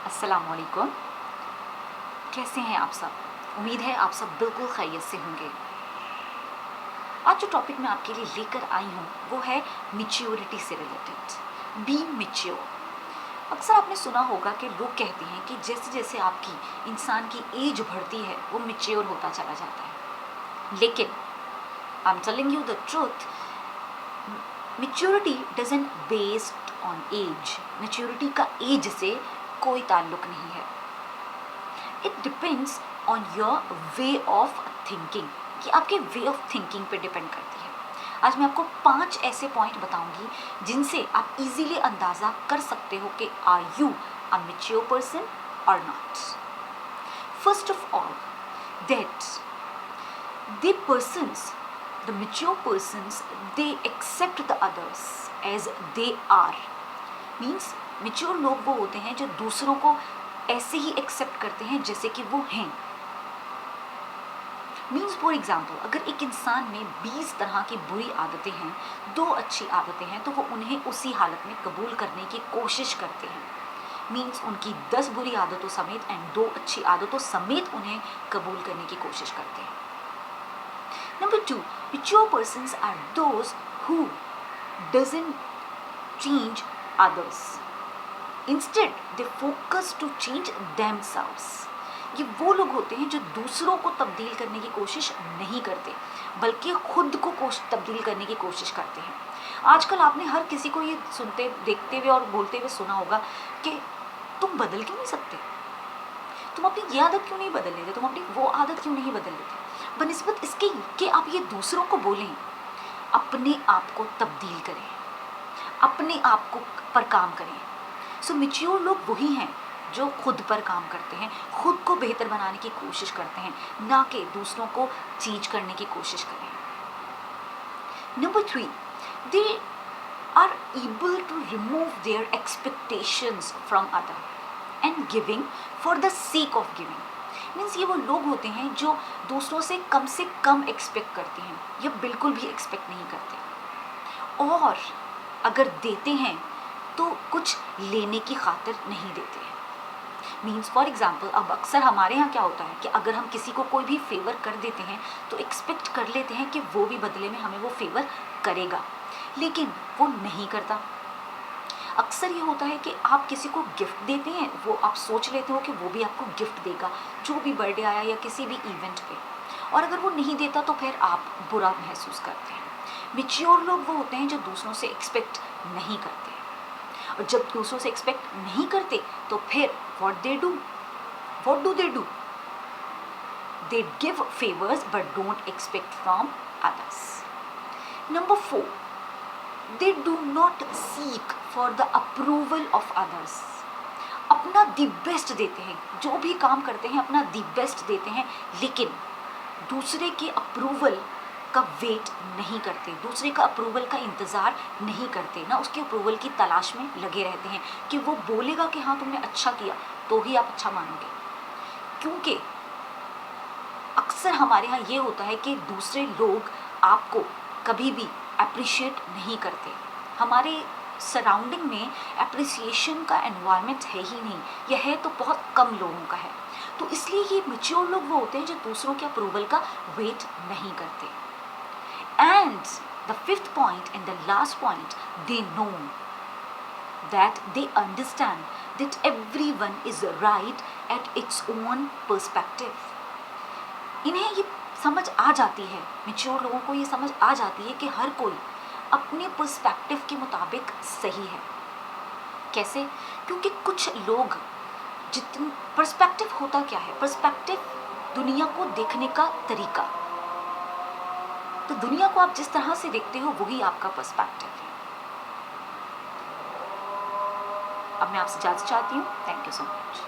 अस्सलाम वालेकुम। कैसे हैं आप सब? उम्मीद है आप सब बिल्कुल खैरियत से होंगे। आज जो टॉपिक मैं आपके लिए लेकर आई हूँ वो है मैच्योरिटी से रिलेटेड, बी मैच्योर। अक्सर आपने सुना होगा कि लोग कहते हैं कि जैसे जैसे आपकी इंसान की एज बढ़ती है वो मैच्योर होता चला जाता है, लेकिन I am telling you the truth, maturity doesn't based on age. Maturity का एज से कोई ताल्लुक नहीं है। It depends on your way of thinking. ये आपके वे ऑफ थिंकिंग पे डिपेंड करती है। आज मैं आपको 5 ऐसे पॉइंट बताऊंगी जिनसे आप इजीली अंदाज़ा कर सकते हो कि are you a mature person और not. First of all, that the persons, the mature persons, they accept the others as they are. Means mature लोग वो होते हैं जो दूसरों को ऐसे ही एक्सेप्ट करते हैं जैसे कि वो हैं। मीन्स फॉर एग्जाम्पल, अगर एक इंसान में 20 तरह की बुरी आदतें हैं, 2 अच्छी आदतें हैं, तो वो उन्हें उसी हालत में कबूल करने की कोशिश करते हैं। मीन्स उनकी 10 बुरी आदतों समेत एंड 2 अच्छी आदतों समेत उन्हें कबूल करने की कोशिश करते हैं। Number 2, mature persons are those who doesn't change others. Instead, they focus to change themselves. ये वो लोग होते हैं जो दूसरों को तब्दील करने की कोशिश नहीं करते, बल्कि खुद को तब्दील करने की कोशिश करते हैं। आजकल आपने हर किसी को ये सुनते, देखते हुए और बोलते हुए सुना होगा कि तुम बदल क्यों नहीं सकते, तुम अपनी ये आदत क्यों नहीं बदल लेते, तुम अपनी वो आदत क्यों नहीं बदल लेते। बनिस्बत इसके कि आप ये दूसरों को बोलें, अपने आप को तब्दील करें, अपने आप को पर काम करें। सो मैच्योर लोग वही हैं जो खुद पर काम करते हैं, खुद को बेहतर बनाने की कोशिश करते हैं, ना कि दूसरों को चेंज करने की कोशिश करें। Number 3, they are able to remove their expectations from other end giving for the sake of giving. Means ये वो लोग होते हैं जो दूसरों से कम एक्सपेक्ट करते हैं या बिल्कुल भी एक्सपेक्ट नहीं करते, और अगर देते हैं तो कुछ लेने की खातिर नहीं देते हैं। मीन्स फॉर एग्जाम्पल, अब अक्सर हमारे यहाँ क्या होता है कि अगर हम किसी को कोई भी फेवर कर देते हैं तो एक्सपेक्ट कर लेते हैं कि वो भी बदले में हमें वो फेवर करेगा, लेकिन वो नहीं करता। अक्सर ये होता है कि आप किसी को गिफ्ट देते हैं, वो आप सोच लेते हो कि वो भी आपको गिफ्ट देगा, जो भी बर्थडे आया या किसी भी इवेंट पे, और अगर वो नहीं देता तो फिर आप बुरा महसूस करते हैं। मैच्योर लोग वो होते हैं जो दूसरों से एक्सपेक्ट नहीं करते, और जब दूसरों से एक्सपेक्ट नहीं करते तो फिर what do they do, they give favours but don't expect from others. Number 4, they do not seek for the approval of others. अपना दी बेस्ट देते हैं, जो भी काम करते हैं अपना दी बेस्ट देते हैं, लेकिन दूसरे के अप्रूवल का वेट नहीं करते, दूसरे का अप्रूवल का इंतज़ार नहीं करते, ना उसके अप्रूवल की तलाश में लगे रहते हैं कि वो बोलेगा कि हाँ तुमने अच्छा किया तो ही आप अच्छा मानोगे। क्योंकि अक्सर हमारे यहाँ ये होता है कि दूसरे लोग आपको कभी भी अप्रिशिएट नहीं करते। हमारे सराउंडिंग में अप्रिसिएशन का एनवायरनमेंट है ही नहीं, यह है तो बहुत कम लोगों का है। तो इसलिए ये मैच्योर लोग वो होते हैं जो दूसरों के अप्रूवल का वेट नहीं करते। And the 5th point and the last point, they know that they understand that everyone is right at its own perspective. इन्हें ये समझ आ जाती है, मैच्योर लोगों को ये समझ आ जाती है कि हर कोई अपने पर्सपेक्टिव के मुताबिक सही है। कैसे? क्योंकि कुछ लोग जितने पर्सपेक्टिव होता क्या है, पर्सपेक्टिव दुनिया को देखने का तरीका, तो दुनिया को आप जिस तरह से देखते हो वही आपका पर्सपेक्टिव है। अब मैं आपसे इजाज़त चाहती हूँ। Thank you so much.